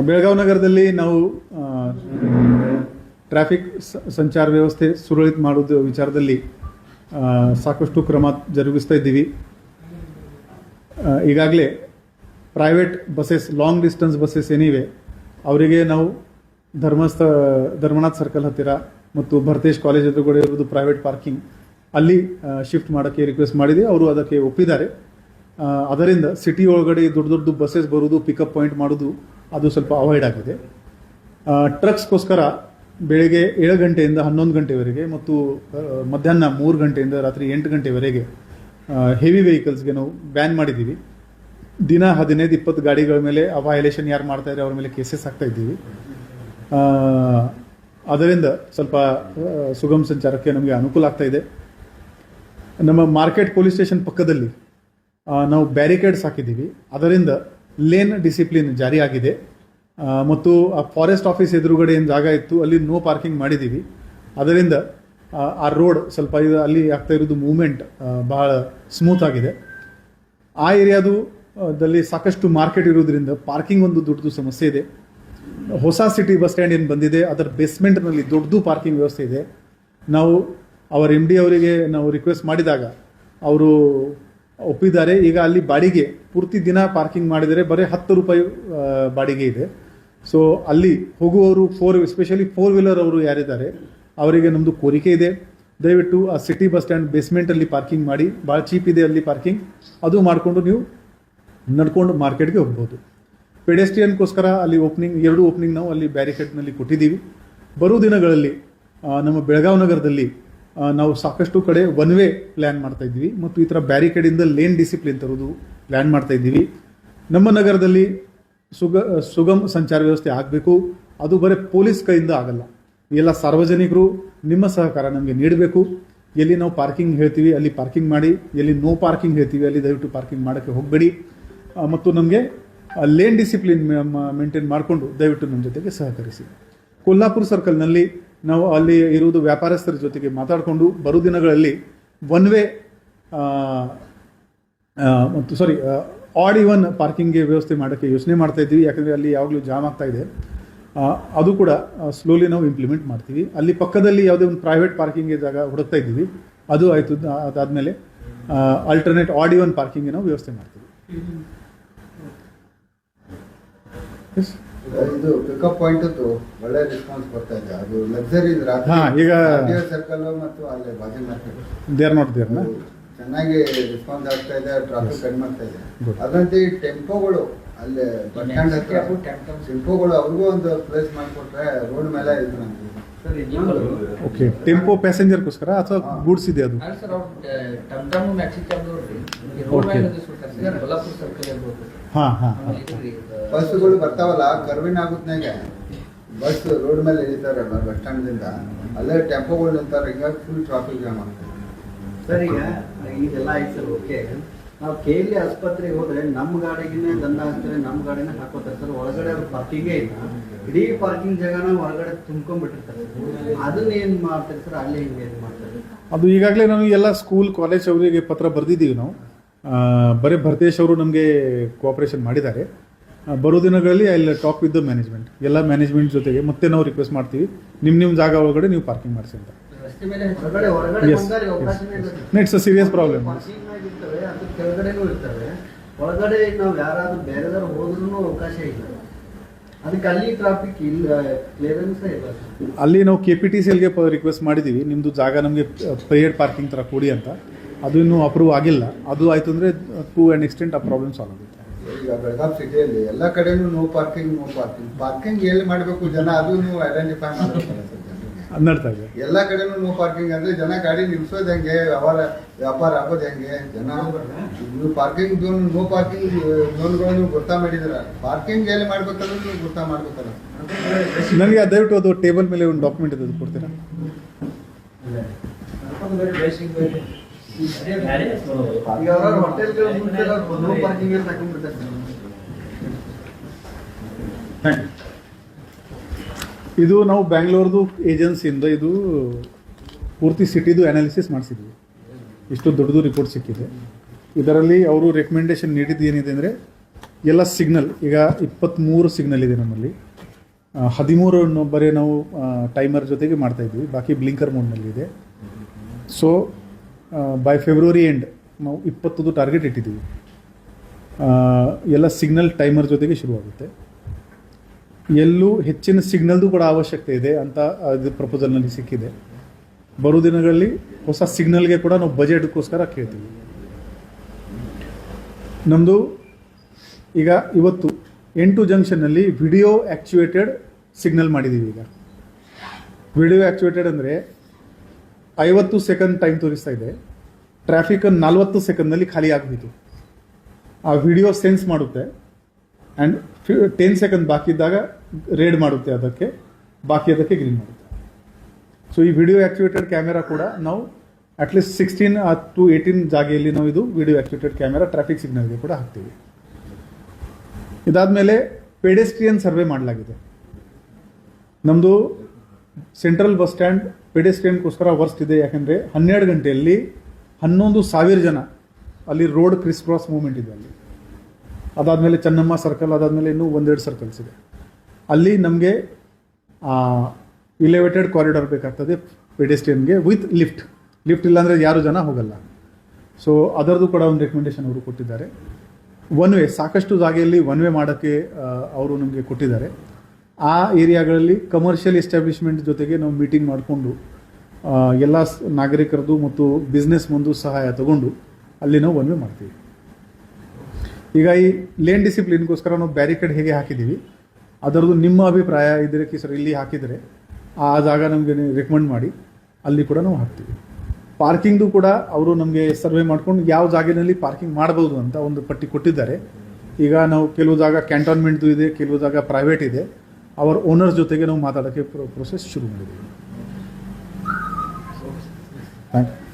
ಬೆಳಗಾವಿ ನಗರದಲ್ಲಿ ನಾವು ಟ್ರಾಫಿಕ್ ಸಂಚಾರ ವ್ಯವಸ್ಥೆ ಸುರಳಿತ ಮಾಡೋದು ವಿಚಾರದಲ್ಲಿ ಸಾಕಷ್ಟು ಕ್ರಮ ಜರುಗಿಸ್ತಾ ಇದ್ದೀವಿ. ಈಗಾಗಲೇ private buses, long distance buses ಏನಿವೆ ಅವರಿಗೆ ನಾವು ಧರ್ಮನಾಥ್ ಸರ್ಕಲ್ ಹತ್ತಿರ ಮತ್ತು ಭರತೇಶ್ ಕಾಲೇಜ್ ಎದುರುಗಡೆ ಇರೋದು ಪ್ರೈವೇಟ್ ಪಾರ್ಕಿಂಗ್, ಅಲ್ಲಿ ಶಿಫ್ಟ್ ಮಾಡೋಕ್ಕೆ ರಿಕ್ವೆಸ್ಟ್ ಮಾಡಿದೆ. ಅವರು ಅದಕ್ಕೆ ಒಪ್ಪಿದ್ದಾರೆ. ಅದರಿಂದ ಸಿಟಿ ಒಳಗಡೆ ದೊಡ್ಡ ದೊಡ್ಡ ಬಸ್ಸಸ್ ಬರೋದು, ಪಿಕಪ್ ಪಾಯಿಂಟ್ ಮಾಡೋದು ಅದು ಸ್ವಲ್ಪ ಅವಾಯ್ಡ್ ಆಗಿದೆ. ಟ್ರಕ್ಸ್ಗೋಸ್ಕರ ಬೆಳಗ್ಗೆ 7 ಗಂಟೆಯಿಂದ 11 ಗಂಟೆವರೆಗೆ ಮತ್ತು ಮಧ್ಯಾಹ್ನ 3 ಗಂಟೆಯಿಂದ ರಾತ್ರಿ 8 ಗಂಟೆವರೆಗೆ ಹೆವಿ ವೆಹಿಕಲ್ಸ್ಗೆ ನಾವು ಬ್ಯಾನ್ ಮಾಡಿದ್ದೀವಿ. ದಿನ 15-20 ಗಾಡಿಗಳ ಮೇಲೆ ವೈಲೇಷನ್ ಯಾರು ಮಾಡ್ತಾ ಇದ್ದಾರೆ ಅವ್ರ ಮೇಲೆ ಕೇಸಸ್ ಹಾಕ್ತಾ ಇದ್ದೀವಿ. ಅದರಿಂದ ಸ್ವಲ್ಪ ಸುಗಮ ಸಂಚಾರಕ್ಕೆ ನಮಗೆ ಅನುಕೂಲ ಆಗ್ತಾ ಇದೆ. ನಮ್ಮ ಮಾರ್ಕೆಟ್ ಪೊಲೀಸ್ ಸ್ಟೇಷನ್ ಪಕ್ಕದಲ್ಲಿ ನಾವು ಬ್ಯಾರಿಕೇಡ್ಸ್ ಹಾಕಿದ್ದೀವಿ. ಅದರಿಂದ ಲೇನ್ ಡಿಸಿಪ್ಲಿನ್ ಜಾರಿ ಆಗಿದೆ ಮತ್ತು ಆ ಫಾರೆಸ್ಟ್ ಆಫೀಸ್ ಎದುರುಗಡೆ ಏನು ಜಾಗ ಇತ್ತು ಅಲ್ಲಿ ನೋ ಪಾರ್ಕಿಂಗ್ ಮಾಡಿದ್ದೀವಿ. ಅದರಿಂದ ಆ ರೋಡ್ ಸ್ವಲ್ಪ ಅಲ್ಲಿ ಆಗ್ತಾ ಇರೋದು ಮೂವ್ಮೆಂಟ್ ಬಹಳ ಸ್ಮೂತ್ ಆಗಿದೆ. ಆ ಏರಿಯಾದಲ್ಲಿ ಸಾಕಷ್ಟು ಮಾರ್ಕೆಟ್ ಇರೋದ್ರಿಂದ ಪಾರ್ಕಿಂಗ್ ಒಂದು ದೊಡ್ಡದು ಸಮಸ್ಯೆ ಇದೆ. ಹೊಸ ಸಿಟಿ ಬಸ್ ಸ್ಟ್ಯಾಂಡ್ ಏನು ಬಂದಿದೆ ಅದರ ಬೇಸ್ಮೆಂಟ್ನಲ್ಲಿ ದೊಡ್ಡದು ಪಾರ್ಕಿಂಗ್ ವ್ಯವಸ್ಥೆ ಇದೆ. ನಾವು ಅವರ MD ಅವರಿಗೆ ನಾವು ರಿಕ್ವೆಸ್ಟ್ ಮಾಡಿದಾಗ ಅವರು ಒಪ್ಪಿದ್ದಾರೆ. ಈಗ ಅಲ್ಲಿ ಬಾಡಿಗೆ ಪೂರ್ತಿ ದಿನ ಪಾರ್ಕಿಂಗ್ ಮಾಡಿದರೆ ಬರೀ 10 ರೂಪಾಯಿ ಬಾಡಿಗೆ ಇದೆ. ಸೊ ಅಲ್ಲಿ ಹೋಗುವವರು ಎಸ್ಪೆಷಲಿ 4 ವೀಲರ್ ಅವರು ಯಾರಿದ್ದಾರೆ ಅವರಿಗೆ ನಮ್ಮದು ಕೋರಿಕೆ ಇದೆ, ದಯವಿಟ್ಟು ಆ ಸಿಟಿ ಬಸ್ ಸ್ಟ್ಯಾಂಡ್ ಬೇಸ್ಮೆಂಟಲ್ಲಿ ಪಾರ್ಕಿಂಗ್ ಮಾಡಿ, ಭಾಳ ಚೀಪ್ ಇದೆ ಅಲ್ಲಿ ಪಾರ್ಕಿಂಗ್, ಅದು ಮಾಡಿಕೊಂಡು ನೀವು ನಡ್ಕೊಂಡು ಮಾರ್ಕೆಟ್ಗೆ ಹೋಗ್ಬೋದು. ಪೆಡೆಸ್ಟ್ರಿಯನ್ಗೋಸ್ಕರ ಅಲ್ಲಿ ಎರಡು ಓಪನಿಂಗ್ ನಾವು ಅಲ್ಲಿ ಬ್ಯಾರಿಕೇಡ್ನಲ್ಲಿ ಕೊಟ್ಟಿದ್ದೀವಿ. ಬರೋ ದಿನಗಳಲ್ಲಿ ನಮ್ಮ ಬೆಳಗಾವಿ ನಗರದಲ್ಲಿ ನಾವು ಸಾಕಷ್ಟು ಕಡೆ ಒನ್ ವೇ ಪ್ಲ್ಯಾನ್ ಮಾಡ್ತಾ ಇದ್ದೀವಿ ಮತ್ತು ಈ ಥರ ಬ್ಯಾರಿಕೇಡಿಂದ ಲೇನ್ ಡಿಸಿಪ್ಲಿನ್ ತರೋದು ಪ್ಲ್ಯಾನ್ ಮಾಡ್ತಾ ಇದ್ದೀವಿ. ನಮ್ಮ ನಗರದಲ್ಲಿ ಸುಗಮ ಸಂಚಾರ ವ್ಯವಸ್ಥೆ ಆಗಬೇಕು. ಅದು ಬರೀ ಪೊಲೀಸ್ ಕೈಯಿಂದ ಆಗಲ್ಲ. ಎಲ್ಲ ಸಾರ್ವಜನಿಕರು ನಿಮ್ಮ ಸಹಕಾರ ನಮಗೆ ನೀಡಬೇಕು. ಎಲ್ಲಿ ನಾವು ಪಾರ್ಕಿಂಗ್ ಹೇಳ್ತೀವಿ ಅಲ್ಲಿ ಪಾರ್ಕಿಂಗ್ ಮಾಡಿ, ಎಲ್ಲಿ ನೋ ಪಾರ್ಕಿಂಗ್ ಹೇಳ್ತೀವಿ ಅಲ್ಲಿ ದಯವಿಟ್ಟು ಪಾರ್ಕಿಂಗ್ ಮಾಡೋಕ್ಕೆ ಹೋಗಬೇಡಿ ಮತ್ತು ನಮಗೆ ಲೇನ್ ಡಿಸಿಪ್ಲಿನ್ ಮೇಂಟೈನ್ ಮಾಡಿಕೊಂಡು ದಯವಿಟ್ಟು ನಮ್ಮ ಜೊತೆಗೆ ಸಹಕರಿಸಿ. ಕೊಲ್ಲಾಪುರ ಸರ್ಕಲ್ನಲ್ಲಿ ನಾವು ಅಲ್ಲಿ ಇರುವುದು ವ್ಯಾಪಾರಸ್ಥರ ಜೊತೆಗೆ ಮಾತಾಡಿಕೊಂಡು ಬರೋ ದಿನಗಳಲ್ಲಿ ಒನ್ ವೇ ಮತ್ತು ಆಡ್ ಈವನ್ ಪಾರ್ಕಿಂಗ್ಗೆ ವ್ಯವಸ್ಥೆ ಮಾಡೋಕ್ಕೆ ಯೋಚನೆ ಮಾಡ್ತಾ ಇದ್ದೀವಿ. ಯಾಕಂದರೆ ಅಲ್ಲಿ ಯಾವಾಗಲೂ ಜಾಮ್ ಆಗ್ತಾ ಇದೆ. ಅದು ಕೂಡ ಸ್ಲೋಲಿ ನಾವು ಇಂಪ್ಲಿಮೆಂಟ್ ಮಾಡ್ತೀವಿ. ಅಲ್ಲಿ ಪಕ್ಕದಲ್ಲಿ ಯಾವುದೇ ಒಂದು ಪ್ರೈವೇಟ್ ಪಾರ್ಕಿಂಗ್ಗೆ ಜಾಗ ಹುಡುಕ್ತಾ ಇದ್ದೀವಿ. ಅದು ಆಯಿತು. ಅದಾದಮೇಲೆ ಆಲ್ಟರ್ನೇಟ್ ಆಡ್ ಈವನ್ ಪಾರ್ಕಿಂಗ್ಗೆ ನಾವು ವ್ಯವಸ್ಥೆ ಮಾಡ್ತೀವಿ. ಇದು ಪಿಕಪ್ ಪಾಯಿಂಟ್ ಒಳ್ಳೆ ರೆಸ್ಪಾನ್ಸ್ ಬರ್ತಾ ಇದೆ. ಅದು ಲಕ್ಸರಿ ಈಗ ಸರ್ಕಲ್ ಮತ್ತು ಅಲ್ಲಿ ಬಾಜಿ ಮಾರ್ಕೆಟ್ ದೇರ್ ನಾಟ್ ದೇರ್ ಚೆನ್ನಾಗಿ ರೆಸ್ಪಾನ್ಸ್ ಆಗ್ತಾ ಇದೆ. ಟ್ರಾಫಿಕ್ ಕಡಿಮೆ ಆಗ್ತಾ ಇದೆ. ಅದಂತೆ ಈ ಟೆಂಪೋಗಳು ಅಲ್ಲಿ ಬಸ್ ಸ್ಟ್ಯಾಂಡ್ ಹತ್ರ ಟೆಂಪೋಗಳು ಅವ್ರಿಗೂ ಒಂದು ಪ್ಲೇಸ್ ಮಾಡಿಕೊಟ್ರೆ ರೋಡ್ ಮೇಲೆ ಇದು ಓಕೆ. ಟೆಂಪೋ ಪ್ಯಾಸೆಂಜರ್ಗೋಸ್ಕರ ಅಥವಾ ಗೂಡ್ಸ್ ಇದೆ ಅದು? ಬಸ್ಸುಗಳು ಬರ್ತಾವಲ್ಲ ಕರ್ವಿನ್ ಆಗುತ್ತನಾಗ ಬಸ್ ರೋಡ್ ಮೇಲೆ ಇಳಿತಾರೆ ಬಸ್ ಸ್ಟ್ಯಾಂಡ್ದಿಂದ, ಅಲ್ಲೇ ಟೆಂಪೋಗಳು ನಿಂತಾರೆ. ಹಿಂಗಾಗಿ ಫುಲ್ ಟ್ರಾಫಿಕ್ ಜಾಮ್ ಆಗ್ತದೆ. ಸರ್ ಈಗ ಇದೆಲ್ಲ ಆಯ್ತು ಸರ್, ಓಕೆ. ನಾವು KLE ಆಸ್ಪತ್ರೆಗೆ ಹೋದ್ರೆ ನಮ್ಮ ಗಾಡಿಗೆ ದಂಡ ಹಾಕ್ತಾರೆ, ನಮ್ಮ ಗಾಡಿನ ಹಾಕೋತಾರೆ ಸರ್. ಒಳಗಡೆ ಅವ್ರು ಪಾರ್ಕಿಂಗೇ ಇಲ್ಲ, ಇಡೀ ಪಾರ್ಕಿಂಗ್ ಜಾಗನ ಹೊರಗಡೆ ತುಂಬ್ಕೊಂಡ್ಬಿಟ್ಟಿರ್ತಾರೆ. ಅದನ್ನ ಏನು ಮಾಡ್ತಾರೆ ಸರ್? ಅಲ್ಲಿ ಹಿಂಗೆ ಏನು ಮಾಡ್ತಾರೆ? ಅದು ಈಗಾಗಲೇ ನಾವು ಎಲ್ಲ ಸ್ಕೂಲ್ ಕಾಲೇಜ್ ಅವರಿಗೆ ಪತ್ರ ಬರೆದಿದ್ದೀವಿ. ನಾವು ಬರೀ ಭರತೇಶ್ ಅವರು ನಮಗೆ ಕೋಆಪರೇಷನ್ ಮಾಡಿದ್ದಾರೆ. ಬರೋ ದಿನಗಳಲ್ಲಿ ಅಲ್ಲಿ ಟಾಕ್ ವಿತ್ ದ ಮ್ಯಾನೇಜ್ಮೆಂಟ್, ಎಲ್ಲ ಮ್ಯಾನೇಜ್ಮೆಂಟ್ ಜೊತೆಗೆ ಮತ್ತೆ ನಾವು ರಿಕ್ವೆಸ್ಟ್ ಮಾಡ್ತೀವಿ, ನಿಮ್ಮ ಜಾಗ ಒಳಗಡೆ ನೀವು ಪಾರ್ಕಿಂಗ್ ಮಾಡಿಸಿ ಅಂತ. It's a serious problem. ಕೆಳಗಡೆನೂ ಇರ್ತವೆ, ಒಳಗಡೆ ನಾವು ಯಾರಾದ್ರೂ ಬೇರೆದಾರು ಹೋದ್ರೂ ಅವಕಾಶ ಇಲ್ಲ. ಅದಕ್ಕೆ ಅಲ್ಲಿ ಟ್ರಾಫಿಕ್ ಇಲ್ಲ, ಕ್ಲಿಯರೆನ್ಸ್ ಇಲ್ಲ. ಅಲ್ಲಿ ನಾವು KPTCLಗೆ ರಿಕ್ವೆಸ್ಟ್ ಮಾಡಿದ್ದೀವಿ, ನಿಮ್ಮದು ಜಾಗ ನಮಗೆ ಪೇಯ್ಡ್ ಪಾರ್ಕಿಂಗ್ ಥರ ಕೊಡಿ ಅಂತ. ಅದು ಇನ್ನೂ ಅಪ್ರೂವ್ ಆಗಿಲ್ಲ. ಅದು ಆಯಿತು ಅಂದರೆ ಟು ಆ್ಯನ್ ಎಕ್ಸ್ಟೆಂಟ್ ಆ ಪ್ರಾಬ್ಲಮ್ ಸಾಲ್ವ್ ಆಗುತ್ತೆ. ಈಗ ಬೆಳಗಾವಿ ಸಿಟಿಯಲ್ಲಿ ಎಲ್ಲ ಕಡೆನೂ ನೋ ಪಾರ್ಕಿಂಗ್ ಪಾರ್ಕಿಂಗ್ ಎಲ್ಲಿ ಮಾಡಬೇಕು ಜನ ಅದು ನೀವು ಐಡೆಂಟಿಫೈ ಮಾಡಬೇಕಲ್ಲ ಸರ್. ನಡ್ತಾ ಇದೆ ಎಲ್ಲ ಕಡೆನೂ ನೋ ಪಾರ್ಕಿಂಗ್ ಅಂದರೆ ಜನ ಗಾಡಿ ನಿಲ್ಸೋದು ಹೆಂಗೆ, ವ್ಯಾಪಾರ ಆಗೋದು ಹೆಂಗೆ? ಜನ ನೀವು ಪಾರ್ಕಿಂಗ್ ಝೋನ್, ನೋ ಪಾರ್ಕಿಂಗ್ ಝೋನ್ಗಳು ನೀವು ಗೊತ್ತಾ ಮಾಡಿದಿರ, ಪಾರ್ಕಿಂಗ್ ಎಲ್ಲಿ ಮಾಡ್ಬೇಕಂದ್ರೆ ನೀವು ಗೊತ್ತಾ ಮಾಡ್ಬೇಕಲ್ಲ. ನನಗೆ ದಯವಿಟ್ಟು ಅದು ಟೇಬಲ್ ಮೇಲೆ ಒಂದು ಡಾಕ್ಯುಮೆಂಟ್ ಇದೆ, ಅದು ಕೊಡ್ತೀರಾ? ಇದು ನಾವು ಬ್ಯಾಂಗ್ಳೂರ್ದು ಏಜೆನ್ಸಿಯಿಂದ ಇದು ಪೂರ್ತಿ ಸಿಟಿದು ಅನಾಲಿಸಿಸ್ ಮಾಡಿಸಿದ್ವಿ. ಇಷ್ಟು ದೊಡ್ಡದು ರಿಪೋರ್ಟ್ ಸಿಕ್ಕಿದೆ. ಇದರಲ್ಲಿ ಅವರು ರೆಕಮೆಂಡೇಶನ್ ನೀಡಿದ್ದು ಏನಿದೆ ಅಂದರೆ ಎಲ್ಲ ಸಿಗ್ನಲ್ ಈಗ 23 ಸಿಗ್ನಲ್ ಇದೆ ನಮ್ಮಲ್ಲಿ. 13 ಬರೀ ನಾವು ಟೈಮರ್ ಜೊತೆಗೆ ಮಾಡ್ತಾ ಇದ್ವಿ, ಬಾಕಿ ಬ್ಲಿಂಕರ್ ಮೋಡ್ನಲ್ಲಿ ಇದೆ. ಸೊ ಬೈ ಫೆಬ್ರವರಿ ಎಂಡ್ ನಾವು 20 ಟಾರ್ಗೆಟ್ ಇಟ್ಟಿದ್ದೀವಿ. ಎಲ್ಲ ಸಿಗ್ನಲ್ ಟೈಮರ್ ಜೊತೆಗೆ ಶುರುವಾಗುತ್ತೆ. ಎಲ್ಲೂ ಹೆಚ್ಚಿನ ಸಿಗ್ನಲ್ದು ಕೂಡ ಅವಶ್ಯಕತೆ ಇದೆ ಅಂತ ಅದು ಪ್ರಪೋಸಲ್ನಲ್ಲಿ ಸಿಕ್ಕಿದೆ. ಬರೋ ದಿನಗಳಲ್ಲಿ ಹೊಸ ಸಿಗ್ನಲ್ಗೆ ಕೂಡ ನಾವು ಬಜೆಟ್ಗೋಸ್ಕರ ಕೇಳ್ತೀವಿ. ನಮ್ಮದು ಈಗ ಇವತ್ತು 8 ಜಂಕ್ಷನ್ನಲ್ಲಿ ವಿಡಿಯೋ ಆ್ಯಕ್ಚುಯೇಟೆಡ್ ಸಿಗ್ನಲ್ ಮಾಡಿದ್ದೀವಿ. ಈಗ ವಿಡಿಯೋ ಆ್ಯಕ್ಚುಯೇಟೆಡ್ ಅಂದರೆ 50 ಸೆಕೆಂಡ್ ಟೈಮ್ ತೋರಿಸ್ತಾ ಇದೆ, ಟ್ರಾಫಿಕ್ 40 ಸೆಕೆಂಡ್ನಲ್ಲಿ ಖಾಲಿ ಆಗಿಬಿಟ್ಟು ಆ ವಿಡಿಯೋ ಸೆನ್ಸ್ ಮಾಡುತ್ತೆ ಆ್ಯಂಡ್ 10 ಸೆಕೆಂಡ್ ಬಾಕಿ ಇದ್ದಾಗ ರೇಡ್ ಮಾಡುತ್ತೆ, ಅದಕ್ಕೆ ಗ್ರೀನ್ ಮಾಡುತ್ತೆ. ಸೊ ಈ ವಿಡಿಯೋ ಆ್ಯಕ್ಚುಯೇಟೆಡ್ ಕ್ಯಾಮೆರಾ ಕೂಡ ನಾವು ಅಟ್ಲೀಸ್ಟ್ 16 to 18 ಜಾಗೆಯಲ್ಲಿ ನಾವು ಇದು ವಿಡಿಯೋ ಆ್ಯಕ್ಚುಯೇಟೆಡ್ ಕ್ಯಾಮೆರಾ ಟ್ರಾಫಿಕ್ ಸಿಗ್ನಲ್ಗೆ ಕೂಡ ಹಾಕ್ತೀವಿ. ಇದಾದಮೇಲೆ ಪೆಡೆಸ್ಟ್ರಿಯನ್ ಸರ್ವೆ ಮಾಡಲಾಗಿದೆ. ನಮ್ಮದು ಸೆಂಟ್ರಲ್ ಬಸ್ ಸ್ಟ್ಯಾಂಡ್ ಪೆಡೆಸ್ಟ್ರಿಯನ್ಗೋಸ್ಕರ ವರ್ಸ್ಟ್ ಇದೆ. ಯಾಕೆಂದರೆ 12 ಗಂಟೆಯಲ್ಲಿ 11,000 ಜನ ಅಲ್ಲಿ ರೋಡ್ ಕ್ರಿಸ್ ಕ್ರಾಸ್ ಮೂವ್ಮೆಂಟ್ ಇದೆ ಅಲ್ಲಿ. ಅದಾದಮೇಲೆ ಚೆನ್ನಮ್ಮ ಸರ್ಕಲ್, ಅದಾದಮೇಲೆ ಇನ್ನೂ 1-2 ಸರ್ಕಲ್ಸ್ ಇದೆ. ಅಲ್ಲಿ ನಮಗೆ ಇಲೆವೇಟೆಡ್ ಕಾರಿಡಾರ್ ಬೇಕಾಗ್ತದೆ ಪೆಡೆಸ್ಟ್ರಿಯನ್ಗೆ ವಿತ್ ಲಿಫ್ಟ್ ಇಲ್ಲಾಂದರೆ ಯಾರು ಜನ ಹೋಗಲ್ಲ. ಸೊ ಅದರದ್ದು ಕೂಡ ಒಂದು ರೆಕಮೆಂಡೇಶನ್ ಅವರು ಕೊಟ್ಟಿದ್ದಾರೆ. ಒನ್ ವೇ ಸಾಕಷ್ಟು ಜಾಗೆಯಲ್ಲಿ ಒನ್ ವೇ ಮಾಡೋಕ್ಕೆ ಅವರು ನಮಗೆ ಕೊಟ್ಟಿದ್ದಾರೆ. ಆ ಏರಿಯಾಗಳಲ್ಲಿ ಕಮರ್ಷಿಯಲ್ ಎಸ್ಟಾಬ್ಲಿಷ್ಮೆಂಟ್ ಜೊತೆಗೆ ನಾವು ಮೀಟಿಂಗ್ ಮಾಡಿಕೊಂಡು ಎಲ್ಲ ನಾಗರಿಕರದು ಮತ್ತು ಬಿಸ್ನೆಸ್ ಮುಂದು ಸಹಾಯ ತಗೊಂಡು ಅಲ್ಲಿ ನಾವು ಒನ್ ವೇ ಮಾಡ್ತೀವಿ. ಈಗ ಈ ಲೇನ್ ಡಿಸಿಪ್ಲಿನ್ಗೋಸ್ಕರ ನಾವು ಬ್ಯಾರಿಕೇಡ್ ಹೇಗೆ ಹಾಕಿದ್ದೀವಿ, ಅದರದ್ದು ನಿಮ್ಮ ಅಭಿಪ್ರಾಯ ಇದ್ದರೆ ಸರ್ ಇಲ್ಲಿ ಹಾಕಿದರೆ ಆ ಜಾಗ ನಮಗೆ ರೆಕಮೆಂಡ್ ಮಾಡಿ ಅಲ್ಲಿ ಕೂಡ ನಾವು ಹಾಕ್ತೀವಿ. ಪಾರ್ಕಿಂಗ್ದು ಕೂಡ ಅವರು ನಮಗೆ ಸರ್ವೆ ಮಾಡ್ಕೊಂಡು ಯಾವ ಜಾಗದಲ್ಲಿ ಪಾರ್ಕಿಂಗ್ ಮಾಡ್ಬೋದು ಅಂತ ಒಂದು ಪಟ್ಟಿ ಕೊಟ್ಟಿದ್ದಾರೆ. ಈಗ ನಾವು ಕೆಲವು ಜಾಗ ಕ್ಯಾಂಟೋನ್ಮೆಂಟ್ದು ಇದೆ, ಕೆಲವು ಜಾಗ ಪ್ರೈವೇಟ್ ಇದೆ. ಅವರ ಓನರ್ಸ್ ಜೊತೆಗೆ ನಾವು ಮಾತಾಡೋಕ್ಕೆ ಪ್ರೊಸೆಸ್ ಶುರು ಮಾಡಿದ್ದೀವಿ. Thank you.